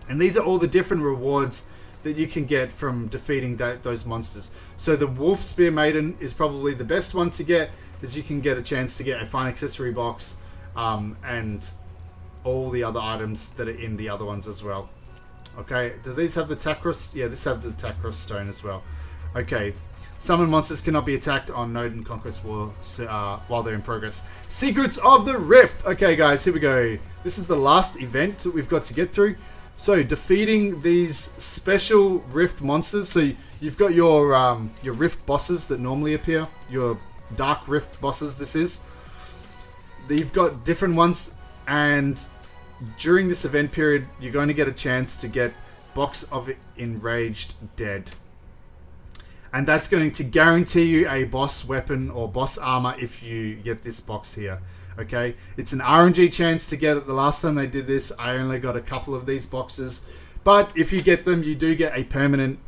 And these are all the different rewards that you can get from defeating those monsters. So the Wolf Spear Maiden is probably the best one to get, as you can get a chance to get a fine accessory box and all the other items that are in the other ones as well. Okay, do these have the Takros? Yeah, this has the Takros stone as well. Okay, summon monsters cannot be attacked on Node and Conquest War while they're in progress. Secrets of the Rift. Okay, guys, here we go. This is the last event that we've got to get through. So, defeating these special Rift monsters. So, you've got your Rift bosses that normally appear. Your Dark Rift bosses, this is. You've got different ones, and during this event period, you're going to get a chance to get Box of Enraged Dead. And that's going to guarantee you a boss weapon or boss armor if you get this box here. Okay, it's an RNG chance to get it. The last time they did this, I only got a couple of these boxes. But if you get them, you do get a permanent...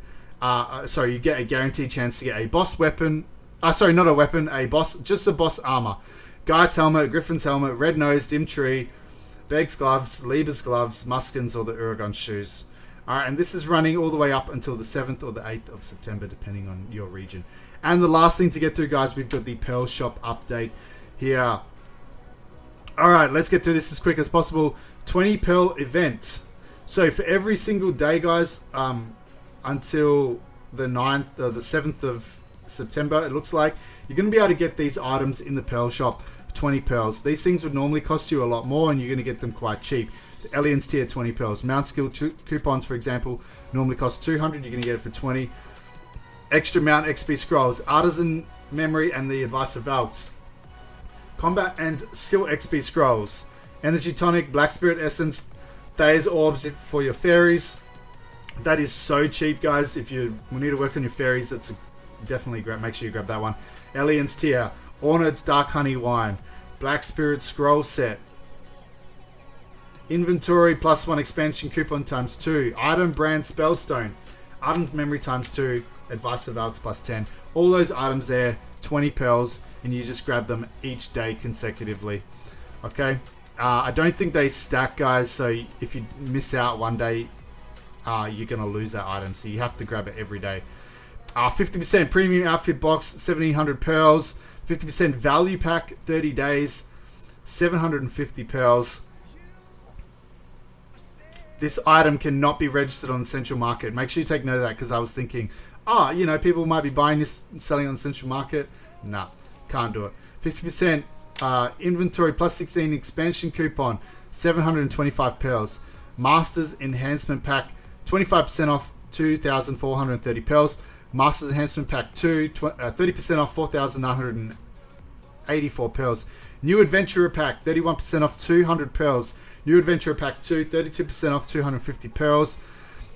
you get a guaranteed chance to get a boss weapon. Sorry, not a weapon, a boss... Just a boss armor. Guard's helmet, Griffin's helmet, Red Nose, Dim Tree, Beg's gloves, Lieber's gloves, Muskin's, or the Uragon shoes. Alright, and this is running all the way up until the 7th or the 8th of September, depending on your region. And the last thing to get through, guys, we've got the Pearl Shop update here. Alright, let's get through this as quick as possible. 20 Pearl event. So for every single day, guys, until the 9th or the 7th of September, it looks like, you're going to be able to get these items in the Pearl Shop for 20 pearls. These things would normally cost you a lot more, and you're going to get them quite cheap. So Alien's tier, 20 pearls. Mount skill coupons, for example, normally cost 200. You're going to get it for 20. Extra Mount XP scrolls, Artisan Memory, and the Advice of Valks. Combat and skill XP scrolls. Energy Tonic, Black Spirit Essence, Thayer's Orbs for your fairies. That is so cheap, guys. If you need to work on your fairies, that's definitely great. Make sure you grab that one. Alien's Tear, Ornet's Dark Honey Wine, Black Spirit Scroll Set, Inventory +1 expansion coupon ×2, Item Brand Spellstone, Ardent Memory ×2, Advice of Valks +10. All those items there, 20 pearls, and you just grab them each day consecutively. Okay? I don't think they stack, guys, so if you miss out one day, you're going to lose that item, so you have to grab it every day. 50% premium outfit box, 1700 pearls. 50% value pack, 30 days, 750 pearls. This item cannot be registered on the central market. Make sure you take note of that, because I was thinking, people might be buying this and selling on the central market. Nah, can't do it. 50% inventory +16 expansion coupon, 725 pearls. Masters Enhancement Pack, 25% off 2,430 pearls. Masters Enhancement Pack 2, 30% off 4,984 pearls. New Adventurer Pack, 31% off 200 pearls. New Adventurer Pack 2, 32% off 250 pearls.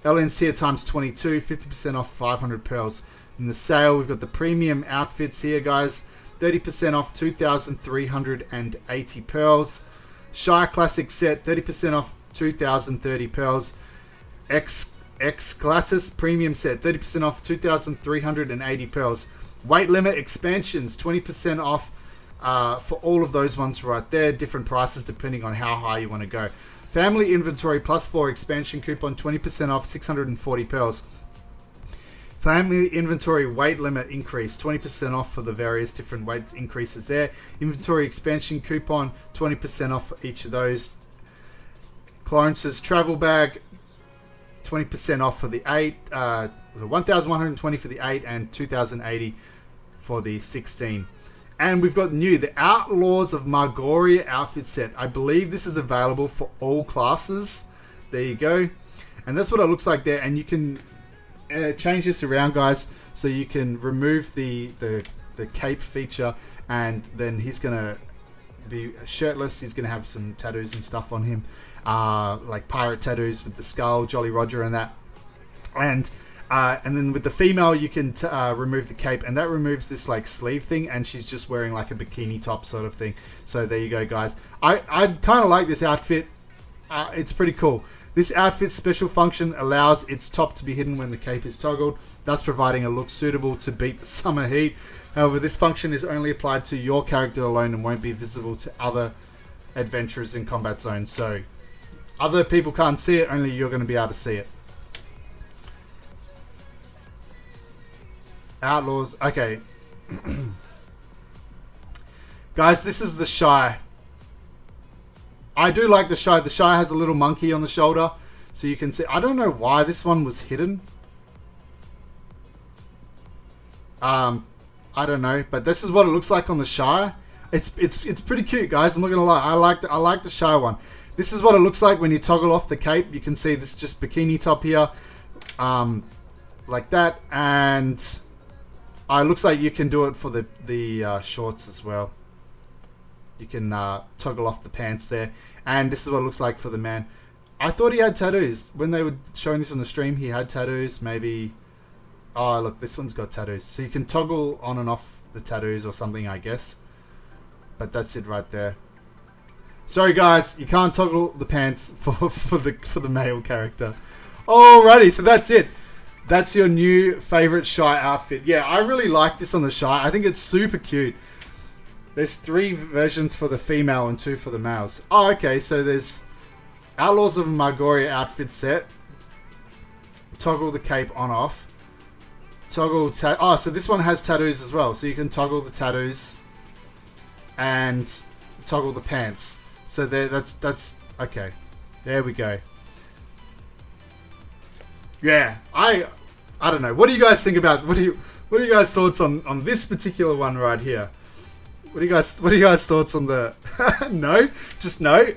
Alien's Tier ×22, 50% off 500 pearls. In the sale, we've got the premium outfits here, guys. 30% off 2,380 pearls. Shire Classic Set, 30% off 2,030 pearls. Exclatus Premium Set, 30% off 2,380 pearls. Weight Limit Expansions, 20% off for all of those ones right there. Different prices depending on how high you want to go. Family Inventory +4 expansion coupon, 20% off 640 pearls. Family Inventory Weight Limit Increase, 20% off for the various different weight increases there. Inventory Expansion Coupon, 20% off for each of those. Clarence's Travel Bag, 20% off for the 8, 1,120 for the 8 and 2,080 for the 16. And we've got the Outlaws of Margoria outfit set. I believe this is available for all classes. There you go. And that's what it looks like there. And you can change this around, guys, so you can remove the cape feature, and then he's going to be shirtless. He's going to have some tattoos and stuff on him, like pirate tattoos with the skull, Jolly Roger and that. And then with the female, you can remove the cape, and that removes this like sleeve thing, and she's just wearing like a bikini top sort of thing. So there you go, guys. I kind of like this outfit. It's pretty cool. This outfit's special function allows its top to be hidden when the cape is toggled, thus providing a look suitable to beat the summer heat. However, this function is only applied to your character alone and won't be visible to other adventurers in combat zones. So other people can't see it, only you're going to be able to see it. Outlaws. Okay. Guys, this is the Shire. I do like the Shire. The Shire has a little monkey on the shoulder, so you can see. I don't know why this one was hidden. I don't know, but this is what it looks like on the Shire. It's pretty cute, guys. I'm not gonna lie. I like the Shire one. This is what it looks like when you toggle off the cape. You can see this just bikini top here, like that, and it looks like you can do it for the shorts as well. You can toggle off the pants there. And this is what it looks like for the man. I thought he had tattoos. When they were showing this on the stream, he had tattoos. Maybe... Oh, look, this one's got tattoos. So you can toggle on and off the tattoos or something, I guess. But that's it right there. Sorry, guys. You can't toggle the pants for the male character. Alrighty, so that's it. That's your new favorite Shire outfit. Yeah, I really like this on the Shire. I think it's super cute. There's 3 versions for the female and 2 for the males. Oh, okay. So there's Outlaws of Margoria outfit set. Toggle the cape on off. Toggle so this one has tattoos as well. So you can toggle the tattoos and toggle the pants. So there, that's okay. There we go. Yeah, I don't know. What do you guys think about? What are you guys thoughts on this particular one right here? What are you guys thoughts on the no? Just no.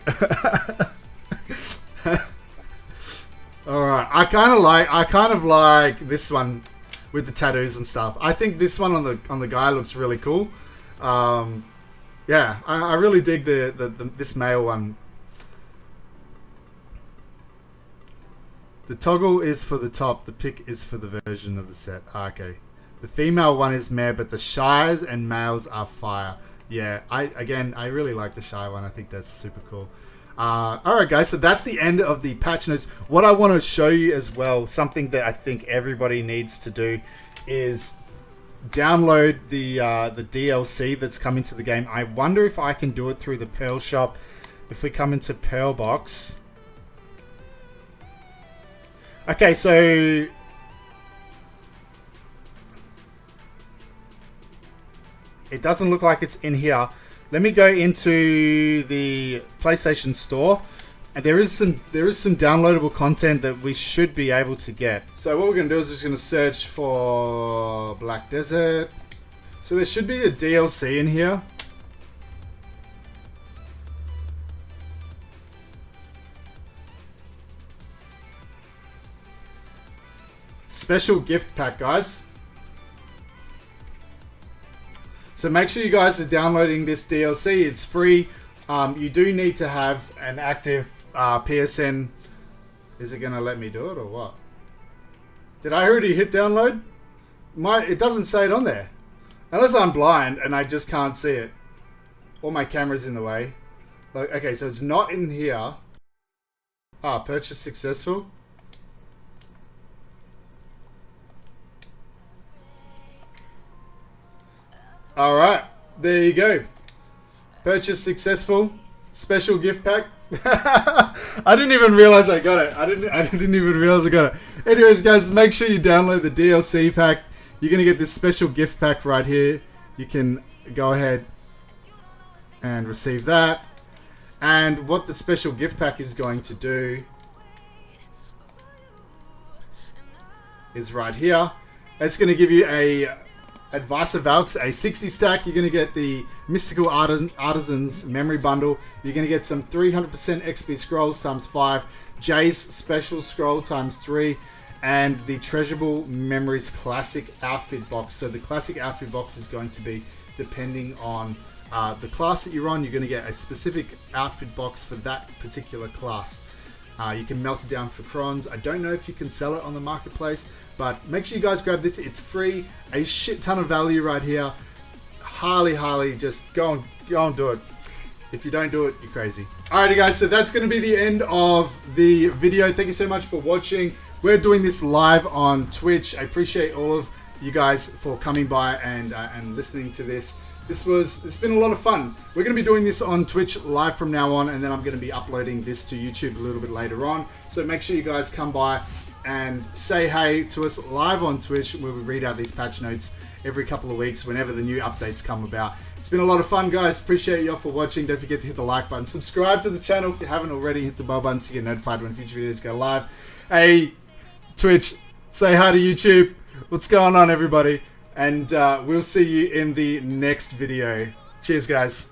All right. I kind of like this one with the tattoos and stuff. I think this one on the guy looks really cool. Yeah, I really dig this male one The toggle is for the top. The pick is for the version of the set. Okay. The female one is meh, but the shies and males are fire. Yeah, I really like the shy one. I think that's super cool. Alright guys, so that's the end of the patch notes. What I want to show you as well, something that I think everybody needs to do, is download the DLC that's coming to the game. I wonder if I can do it through the Pearl shop. If we come into Pearl box. Okay, so it doesn't look like it's in here. Let me go into the PlayStation Store, and there is some downloadable content that we should be able to get. So what we're going to do is we're just going to search for Black Desert. So there should be a DLC in here. Special gift pack, guys. So make sure you guys are downloading this DLC. It's free. You do need to have an active PSN. Is it going to let me do it or what? Did I already hit download? It doesn't say it on there. Unless I'm blind and I just can't see it. Or my camera's in the way. Okay, so it's not in here. Purchase successful. Alright, there you go. Purchase successful. Special gift pack. I didn't even realize I got it. I didn't even realize I got it. Anyways, guys, make sure you download the DLC pack. You're going to get this special gift pack right here. You can go ahead and receive that. And what the special gift pack is going to do is right here. It's going to give you a Advice of Valks, a 60 stack. You're going to get the Mystical Artisan's Memory Bundle. You're going to get some 300% XP Scrolls times 5, Jay's Special Scroll times 3, and the Treasurable Memories Classic Outfit Box. So the Classic Outfit Box is going to be depending on the class that you're on. You're going to get a specific outfit box for that particular class. You can melt it down for crons. I don't know if you can sell it on the marketplace, but make sure you guys grab this. It's free, a shit ton of value right here. Highly, just go and do it. If you don't do it, you're crazy. Alrighty guys, so that's going to be the end of the video. Thank you so much for watching. We're doing this live on Twitch. I appreciate all of you guys for coming by and listening to this. It's been a lot of fun. We're going to be doing this on Twitch live from now on, and then I'm going to be uploading this to YouTube a little bit later on. So make sure you guys come by and say hey to us live on Twitch, where we read out these patch notes every couple of weeks whenever the new updates come about. It's been a lot of fun, guys. Appreciate you all for watching. Don't forget to hit the like button. Subscribe to the channel if you haven't already. Hit the bell button so you get notified when future videos go live. Hey, Twitch, say hi to YouTube. What's going on, everybody? And we'll see you in the next video. Cheers, guys.